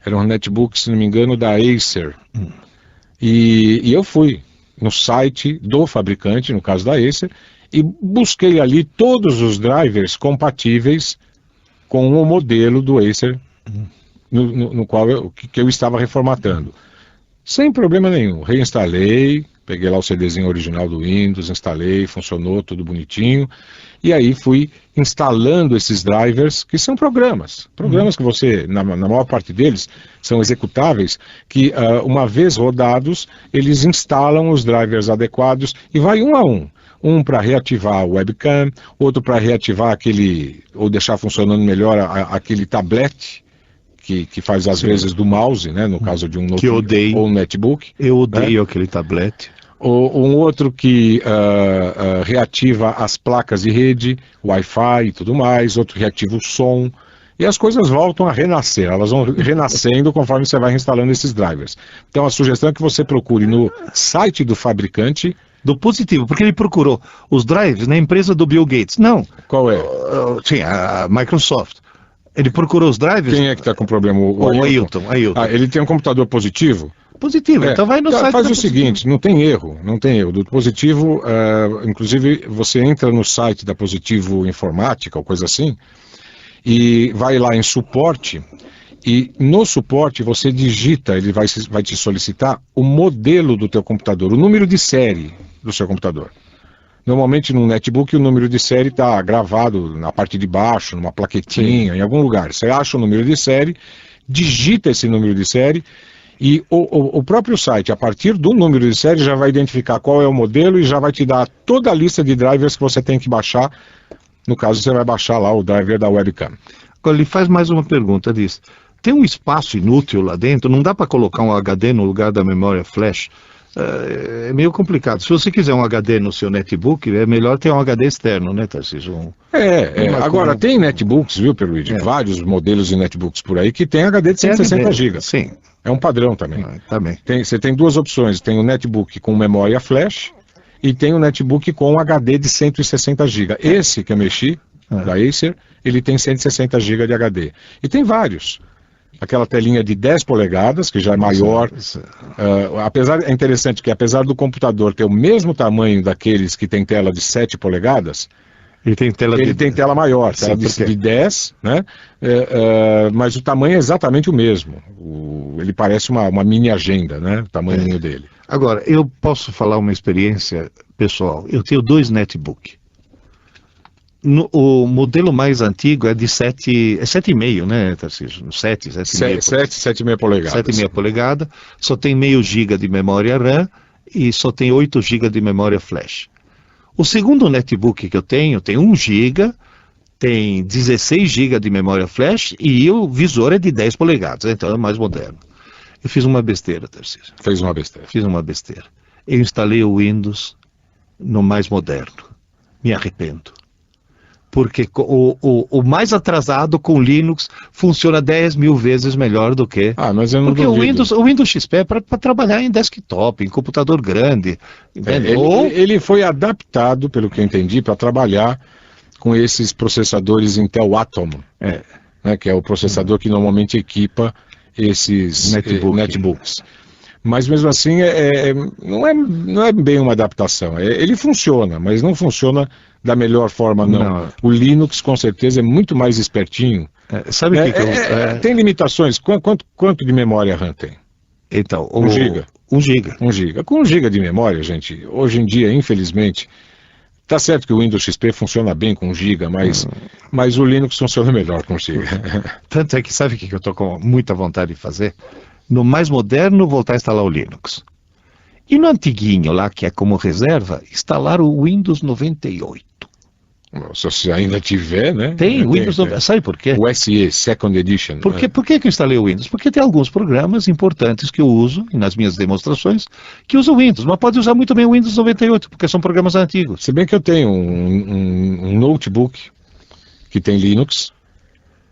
Era um netbook, se não me engano, da Acer. E eu fui no site do fabricante, no caso da Acer, e busquei ali todos os drivers compatíveis com o modelo do Acer no qual eu estava reformatando. Sem problema nenhum. Reinstalei, peguei lá o CDzinho original do Windows, instalei, funcionou tudo bonitinho. E aí fui instalando esses drivers, que são programas que você, na maior parte deles, são executáveis, que uma vez rodados, eles instalam os drivers adequados e vai um a um. Um para reativar o webcam, outro para reativar ou deixar funcionando melhor aquele tablet, que faz às vezes do mouse, né, no caso de um notebook ou um netbook. Eu odeio aquele tablet. Um outro que reativa as placas de rede, Wi-Fi e tudo mais, outro reativa o som, e as coisas voltam a renascer, elas vão renascendo conforme você vai reinstalando esses drivers. Então a sugestão é que você procure no site do fabricante, do Positivo, porque ele procurou os drives na empresa do Bill Gates. Não. Qual é? Sim, a Microsoft. Ele procurou os drives. Quem é que está com problema? O Ailton. Ele tem um computador Positivo? Positivo, então vai no site. Faz o seguinte, não tem erro. Do Positivo, inclusive você entra no site da Positivo Informática ou coisa assim, e vai lá em suporte, e no suporte você digita, ele vai te solicitar o modelo do teu computador, o número de série do seu computador. Normalmente no netbook o número de série está gravado na parte de baixo, numa plaquetinha, em algum lugar. Você acha o número de série, digita esse número de série, e o próprio site, a partir do número de série, já vai identificar qual é o modelo e já vai te dar toda a lista de drivers que você tem que baixar. No caso, você vai baixar lá o driver da webcam. Agora, ele faz mais uma pergunta, diz: tem um espaço inútil lá dentro? Não dá para colocar um HD no lugar da memória flash? É meio complicado. Se você quiser um HD no seu netbook, é melhor ter um HD externo, né, Tarcísio? Agora tem netbooks, viu, Pierluigi? Vários modelos de netbooks por aí que tem HD de 160 GB. Sim. É um padrão também. Também. Você tem duas opções. Tem o netbook com memória flash e tem o netbook com HD de 160 GB. Esse que eu mexi, da Acer, ele tem 160 GB de HD. E tem vários. Aquela telinha de 10 polegadas, que já é maior. É interessante que, apesar do computador ter o mesmo tamanho daqueles que tem tela de 7 polegadas, ele tem tela maior, tela de 10, né? Mas o tamanho é exatamente o mesmo. Ele parece uma mini agenda, né? O tamanho dele. Agora, eu posso falar uma experiência pessoal. Eu tenho 2 netbooks. O modelo mais antigo é de 7,5, né, Tarcísio? 7,5 polegadas. 7,5 polegadas, só tem meio giga de memória RAM e só tem 8 GB de memória flash. O segundo netbook que eu tenho tem 1 GB, tem 16 GB de memória flash e o visor é de 10 polegadas, então é mais moderno. Eu fiz uma besteira, Tarcísio. Fez uma besteira. Fiz uma besteira. Eu instalei o Windows no mais moderno. Me arrependo. Porque o mais atrasado com Linux funciona 10 mil vezes melhor do que... mas eu não porque duvido. o Windows XP é para trabalhar em desktop, em computador grande. Ele foi adaptado, pelo que eu entendi, para trabalhar com esses processadores Intel Atom, né, que é o processador que normalmente equipa esses netbooks. Mas mesmo assim não é bem uma adaptação. Ele funciona, mas não funciona da melhor forma, não. O Linux com certeza é muito mais espertinho. Sabe o que tem limitações? Quanto de memória RAM tem? Então, 1 GB. 1 GB. 1 GB. Com 1 GB de memória, gente, hoje em dia, infelizmente, Tá certo que o Windows XP funciona bem com Giga, mas o Linux funciona melhor com Giga. Tanto é que sabe o que eu estou com muita vontade de fazer? No mais moderno, voltar a instalar o Linux. E no antiguinho lá, que é como reserva, instalar o Windows 98. Se você ainda tiver, né? Tem Windows 98. Sabe por quê? O SE, Second Edition. Por que eu instalei o Windows? Porque tem alguns programas importantes que eu uso, nas minhas demonstrações, que usam o Windows, mas pode usar muito bem o Windows 98, porque são programas antigos. Se bem que eu tenho um notebook que tem Linux,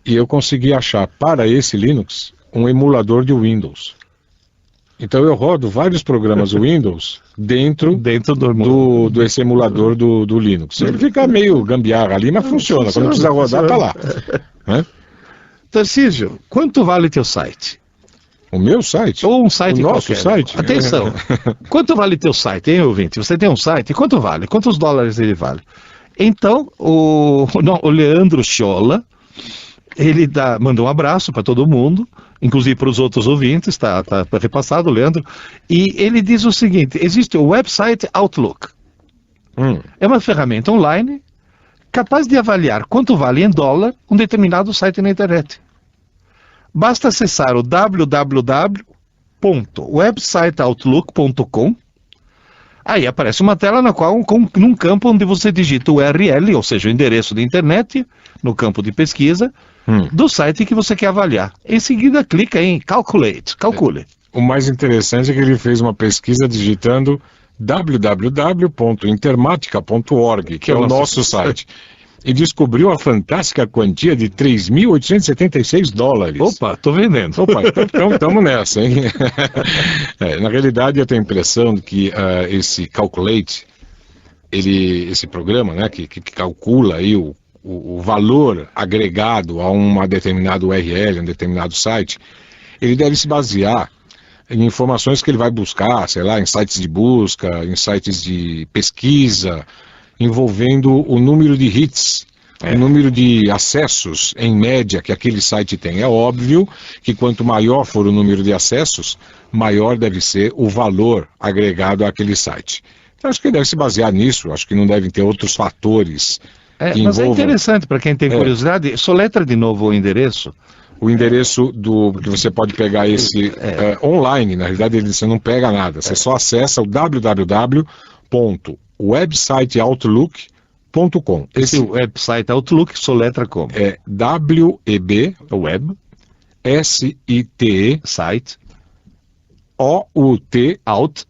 e eu consegui achar para esse Linux um emulador de Windows. Então eu rodo vários programas Windows dentro desse emulador do Linux. Ele fica meio gambiarra ali, mas funciona. Quando precisa rodar, tá lá. Né? Tarcísio, quanto vale teu site? O meu site? Ou um site nosso qualquer. site? Atenção. Quanto vale teu site, hein, ouvinte? Você tem um site? Quanto vale? Quantos dólares ele vale? Então, o Leandro Sciolla, ele mandou um abraço para todo mundo, inclusive para os outros ouvintes, está repassado, Leandro, e ele diz o seguinte: existe o website Outlook. É uma ferramenta online capaz de avaliar quanto vale em dólar um determinado site na internet. Basta acessar o www.websiteoutlook.com. Aí aparece uma tela na qual, num campo onde você digita o URL, ou seja, o endereço da internet, no campo de pesquisa, do site que você quer avaliar. Em seguida, clica em Calculate, calcule. O mais interessante é que ele fez uma pesquisa digitando www.intermatica.org, que é o nosso site, e descobriu a fantástica quantia de 3.876 dólares. Opa, tô vendendo. Opa, então estamos nessa, hein? Na realidade, eu tenho a impressão de que esse Calculate, esse programa, né, que calcula aí o valor agregado a uma determinada URL, um determinado site, ele deve se basear em informações que ele vai buscar, sei lá, em sites de busca, em sites de pesquisa, envolvendo o número de hits, o número de acessos em média que aquele site tem. É óbvio que quanto maior for o número de acessos, maior deve ser o valor agregado àquele site. Então, acho que ele deve se basear nisso, acho que não devem ter outros fatores que mas envolvam... é interessante, para quem tem curiosidade, soletra de novo o endereço. O endereço que você pode pegar esse online, na realidade você não pega nada, você só acessa o www.websiteoutlook.com. Esse website Outlook soletra como? É WEB, web, SITE, site, OUT, out,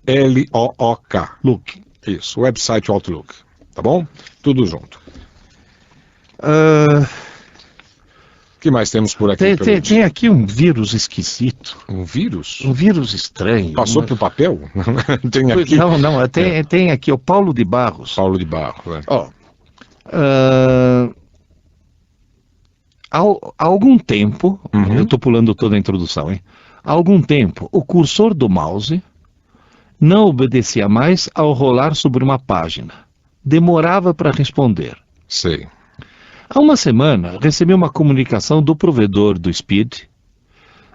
LOOK. look. Isso, website Outlook. Tá bom? Tudo junto. O que mais temos por aqui? Tem aqui um vírus esquisito. Um vírus? Um vírus estranho. Passou pro papel? Tem aqui? Não, tem aqui o Paulo de Barros. Paulo de Barros. Há algum tempo, eu estou pulando toda a introdução, hein? Há algum tempo, o cursor do mouse não obedecia mais ao rolar sobre uma página. Demorava para responder. Sei. Há uma semana, recebi uma comunicação do provedor do Speed,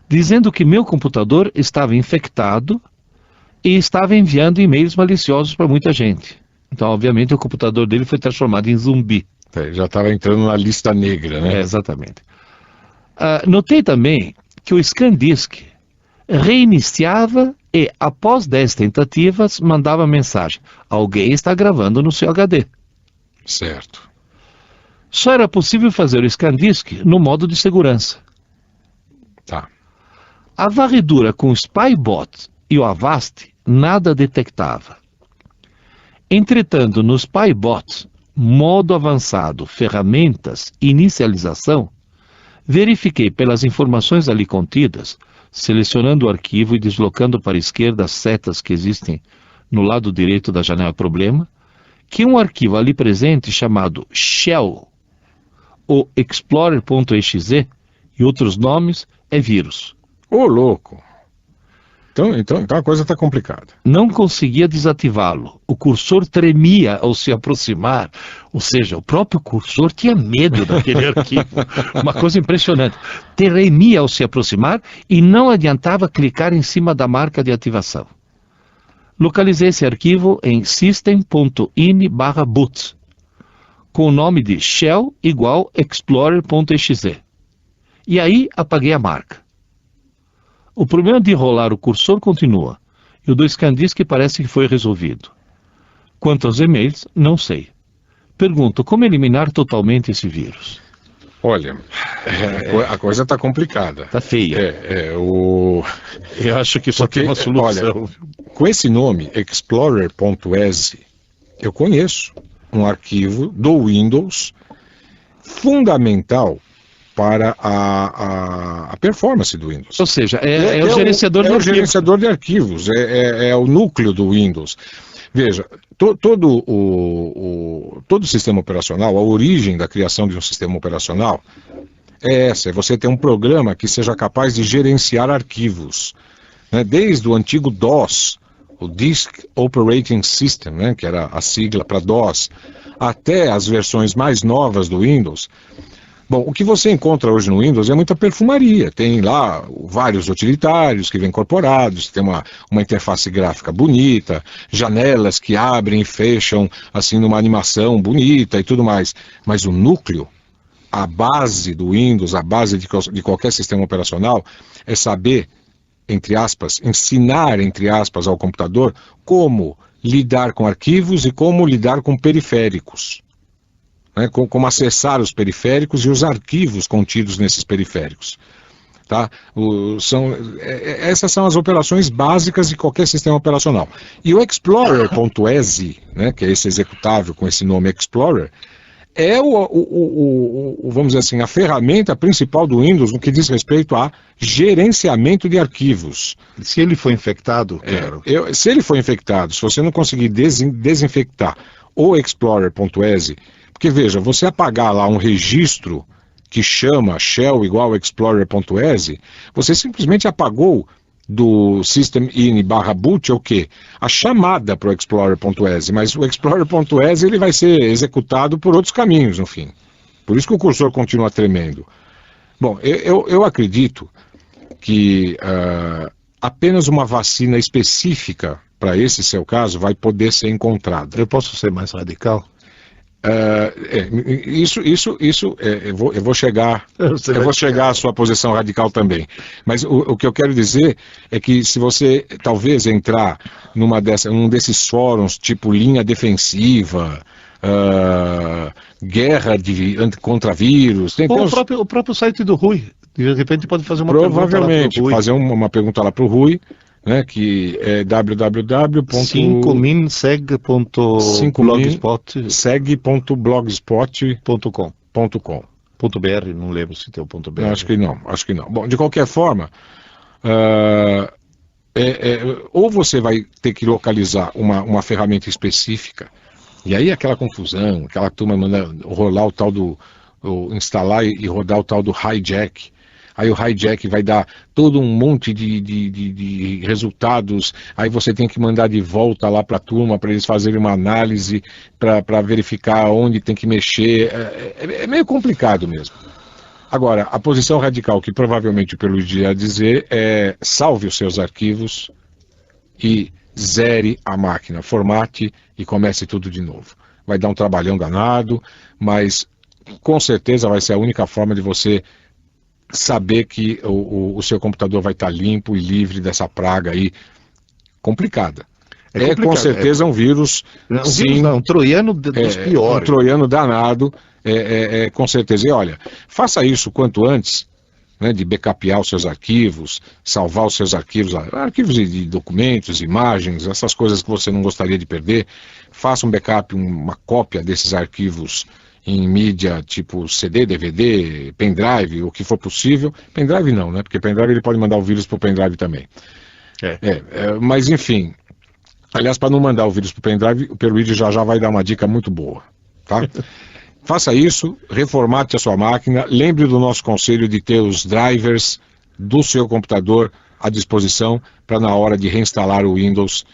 dizendo que meu computador estava infectado e estava enviando e-mails maliciosos para muita gente. Então, obviamente, o computador dele foi transformado em zumbi. Já estava entrando na lista negra, né? Exatamente. Notei também que o ScanDisk reiniciava e, após 10 tentativas, mandava mensagem: alguém está gravando no seu HD. Certo. Só era possível fazer o ScanDisk no modo de segurança. Tá. A varredura com o SpyBot e o Avast nada detectava. Entretanto, no SpyBot, modo avançado, ferramentas, inicialização, verifiquei pelas informações ali contidas, selecionando o arquivo e deslocando para a esquerda as setas que existem no lado direito da janela problema, que um arquivo ali presente chamado Shell, ou Explorer.exe e outros nomes, é vírus. Ô, louco! Então a coisa está complicada. Não conseguia desativá-lo. O cursor tremia ao se aproximar. Ou seja, o próprio cursor tinha medo daquele arquivo. Uma coisa impressionante. Tremia ao se aproximar e não adiantava clicar em cima da marca de ativação. Localizei esse arquivo em system.in/boot, com o nome de shell igual explorer.exe. E aí apaguei a marca. O problema de rolar o cursor continua, e o do ScanDisk parece que foi resolvido. Quanto aos e-mails, não sei. Pergunto, como eliminar totalmente esse vírus? Olha, a coisa está complicada. Tá feia. Eu acho que só tem uma solução. Olha, com esse nome, explorer.exe, eu conheço um arquivo do Windows fundamental para a performance do Windows. Ou seja, é o gerenciador de arquivos. É o gerenciador de arquivos, é o núcleo do Windows. Veja, todo o sistema operacional, a origem da criação de um sistema operacional é essa, é você ter um programa que seja capaz de gerenciar arquivos, né? Desde o antigo DOS, o Disk Operating System, né? Que era a sigla para DOS, até as versões mais novas do Windows. Bom, o que você encontra hoje no Windows é muita perfumaria. Tem lá vários utilitários que vêm incorporados, tem uma interface gráfica bonita, janelas que abrem e fecham assim numa animação bonita e tudo mais. Mas o núcleo, a base do Windows, a base de qualquer sistema operacional, é saber, entre aspas, ensinar, entre aspas, ao computador como lidar com arquivos e como lidar com periféricos. Né, como acessar os periféricos e os arquivos contidos nesses periféricos. Tá? Essas são as operações básicas de qualquer sistema operacional. E o Explorer.exe, né, que é esse executável com esse nome Explorer, é vamos dizer assim, a ferramenta principal do Windows no que diz respeito a gerenciamento de arquivos. Se ele for infectado, se ele for infectado, se você não conseguir desinfectar o Explorer.exe, porque veja, você apagar lá um registro que chama shell igual explorer.exe, você simplesmente apagou do system.in/boot o quê? A chamada para o explorer.exe, mas o explorer.exe ele vai ser executado por outros caminhos, no fim. Por isso que o cursor continua tremendo. Bom, eu acredito que apenas uma vacina específica para esse seu caso vai poder ser encontrada. Eu posso ser mais radical? Eu vou chegar à sua posição radical também. Mas o que eu quero dizer é que se você talvez entrar num desses fóruns tipo linha defensiva, guerra contra vírus, o próprio site do Rui, de repente pode fazer uma provavelmente pergunta fazer uma pergunta lá para o Rui, né, que é www.5minseg.blogspot.com.br, não lembro se tem o .br. Acho que não. Bom, de qualquer forma, ou você vai ter que localizar uma ferramenta específica, e aí aquela confusão, aquela turma manda rolar o tal instalar e rodar o tal do hijack. Aí o hijack vai dar todo um monte de resultados, aí você tem que mandar de volta lá para a turma para eles fazerem uma análise, para verificar onde tem que mexer, é meio complicado mesmo. Agora, a posição radical que provavelmente o Perluigi ia dizer é salve os seus arquivos e zere a máquina, formate e comece tudo de novo. Vai dar um trabalhão danado, mas com certeza vai ser a única forma de você saber que o seu computador vai estar limpo e livre dessa praga aí complicada. Com certeza um vírus, um troiano dos piores. Um troiano danado, com certeza. E olha, faça isso quanto antes, né, de backupear os seus arquivos, salvar os seus arquivos de documentos, imagens, essas coisas que você não gostaria de perder. Faça um backup, uma cópia desses arquivos em mídia tipo CD, DVD, pendrive, o que for possível. Pendrive não, né? Porque pendrive ele pode mandar o vírus para o pendrive também. Mas enfim, aliás, para não mandar o vírus para o pendrive, o Perluigi já vai dar uma dica muito boa, tá? Faça isso, reformate a sua máquina, lembre do nosso conselho de ter os drivers do seu computador à disposição para na hora de reinstalar o Windows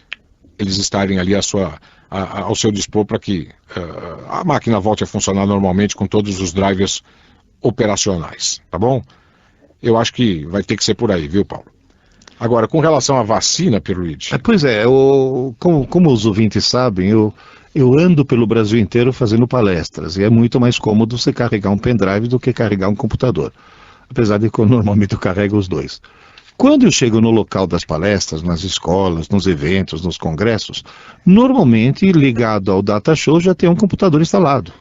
eles estarem ali ao seu dispor para que a máquina volte a funcionar normalmente com todos os drivers operacionais, tá bom? Eu acho que vai ter que ser por aí, viu, Paulo? Agora, com relação à vacina, Pierluigi... Pois é, como os ouvintes sabem, eu ando pelo Brasil inteiro fazendo palestras, e é muito mais cômodo você carregar um pendrive do que carregar um computador. Apesar de que normalmente eu carrego os dois. Quando eu chego no local das palestras, nas escolas, nos eventos, nos congressos, normalmente ligado ao Data Show já tem um computador instalado.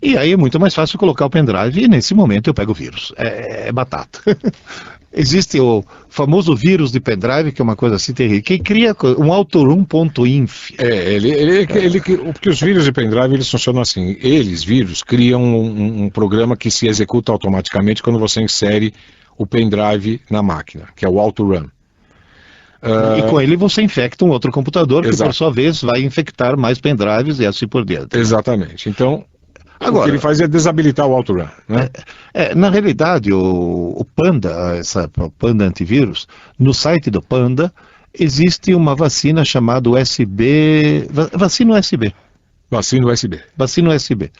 E aí é muito mais fácil colocar o pendrive e nesse momento eu pego o vírus. É batata. Existe o famoso vírus de pendrive, que é uma coisa assim terrível. Quem cria um autorun.inf. Porque os vírus de pendrive, eles funcionam assim. Vírus, criam um programa que se executa automaticamente quando você insere o pendrive na máquina, que é o autorun. E com ele você infecta um outro computador, Exato. Que por sua vez vai infectar mais pendrives e assim por diante. Exatamente. Então... Agora, o que ele faz é desabilitar o autorun, né? Na realidade, o Panda, o Panda antivírus, no site do Panda, existe uma vacina chamada USB... Vacina USB. Vacina USB. Vacina USB.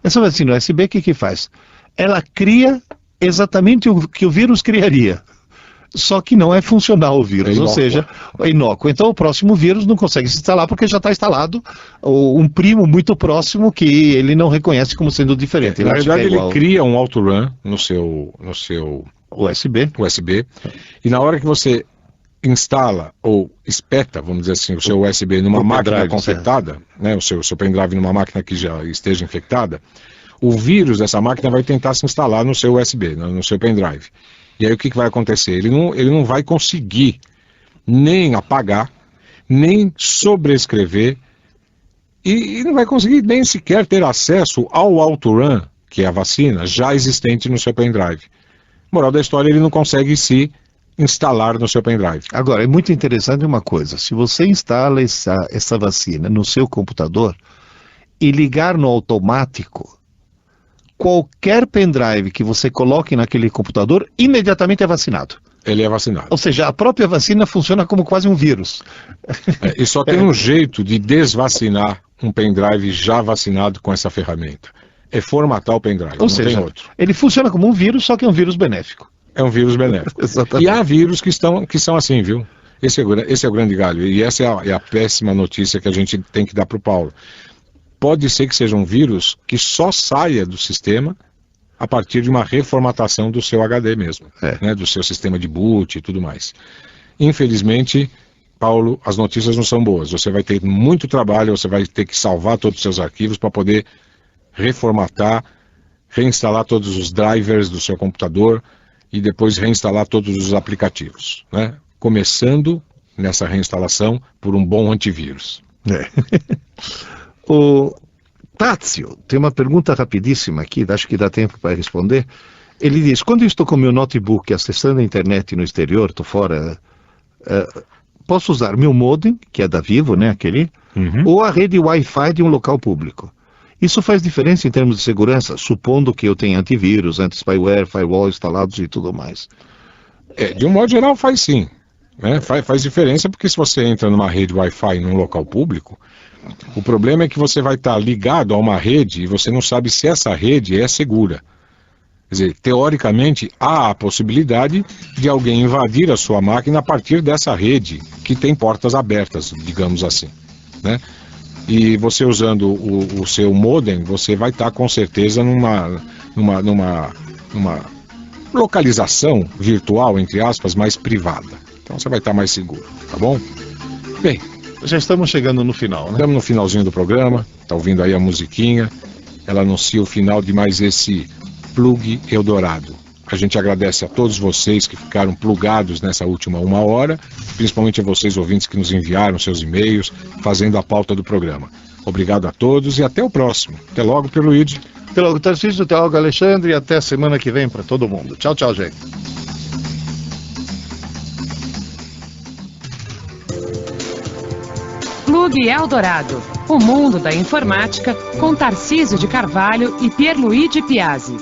Essa vacina USB, o que faz? Ela cria exatamente o que o vírus criaria. Só que não é funcional o vírus, ou seja, é inócuo. Então o próximo vírus não consegue se instalar porque já está instalado um primo muito próximo que ele não reconhece como sendo diferente. Na verdade ele cria um autorun no seu USB, e na hora que você instala ou espeta, vamos dizer assim, o seu USB numa máquina confectada, né, o seu pendrive numa máquina que já esteja infectada, o vírus dessa máquina vai tentar se instalar no seu USB, no seu pendrive. E aí o que vai acontecer? Ele não vai conseguir nem apagar, nem sobrescrever, e não vai conseguir nem sequer ter acesso ao autorun, que é a vacina, já existente no seu pendrive. Moral da história, ele não consegue se instalar no seu pendrive. Agora, é muito interessante uma coisa, se você instala essa vacina no seu computador e ligar no automático, qualquer pendrive que você coloque naquele computador, imediatamente é vacinado. Ele é vacinado. Ou seja, a própria vacina funciona como quase um vírus. E só tem um jeito de desvacinar um pendrive já vacinado com essa ferramenta. É formatar o pendrive, Ou seja, tem outro. Ele funciona como um vírus, só que é um vírus benéfico. É um vírus benéfico. Exatamente. E há vírus que são assim, viu? Esse é o grande galho. E essa é a péssima notícia que a gente tem que dar para o Paulo. Pode ser que seja um vírus que só saia do sistema a partir de uma reformatação do seu HD mesmo, né, do seu sistema de boot e tudo mais. Infelizmente, Paulo, as notícias não são boas. Você vai ter muito trabalho, você vai ter que salvar todos os seus arquivos para poder reformatar, reinstalar todos os drivers do seu computador e depois reinstalar todos os aplicativos, né? Começando nessa reinstalação por um bom antivírus. O Tátsio tem uma pergunta rapidíssima aqui, acho que dá tempo para responder. Ele diz, quando eu estou com meu notebook acessando a internet no exterior, estou fora, posso usar meu modem, que é da Vivo, né, aquele, ou a rede Wi-Fi de um local público. Isso faz diferença em termos de segurança, supondo que eu tenha antivírus, anti-spyware, firewall instalados e tudo mais. De um modo geral faz sim, né? Faz diferença porque se você entra numa rede Wi-Fi num local público, o problema é que você vai estar ligado a uma rede e você não sabe se essa rede é segura. Quer dizer, teoricamente, há a possibilidade de alguém invadir a sua máquina a partir dessa rede, que tem portas abertas, digamos assim, né? E você usando o seu modem, você vai estar com certeza numa localização virtual, entre aspas, mais privada. Então você vai estar mais seguro, tá bom? Bem, já estamos chegando no final, né? Estamos no finalzinho do programa, tá ouvindo aí a musiquinha, ela anuncia o final de mais esse Plug Eldorado. A gente agradece a todos vocês que ficaram plugados nessa última 1 hora, principalmente a vocês ouvintes que nos enviaram seus e-mails, fazendo a pauta do programa. Obrigado a todos e até o próximo. Até logo, Pierluigi. Até logo, Tarcísio, até logo, Alexandre, e até a semana que vem para todo mundo. Tchau, tchau, gente. Plug Eldorado, o mundo da informática, com Tarcísio de Carvalho e Pierluigi Piazzi.